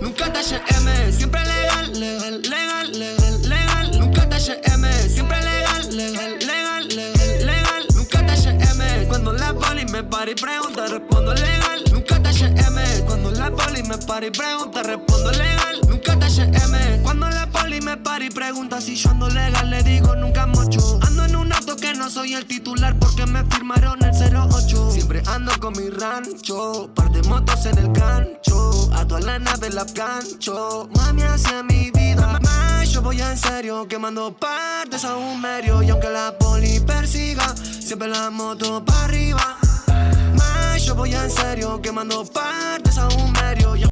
nunca THM, siempre legal, legal, legal, legal, legal. Nunca THM, siempre legal, legal, legal, legal, legal. Nunca THM, cuando la poli me para y pregunta, respondo legal. Nunca THM, cuando la poli me para y pregunta, respondo legal. Nunca THM, cuando la poli me para y pregunta si yo ando legal, le digo nunca mocho. Ando en un auto que no soy el titular porque me firmaron el 08. Siempre ando con mi rancho, par de motos en el cancho, a todas las naves las plancho. Mami hacia mi vida, mamá, yo voy en serio, quemando partes a un medio. Y aunque la poli persiga, siempre la moto para arriba. Más yo voy en serio, quemando partes a un medio.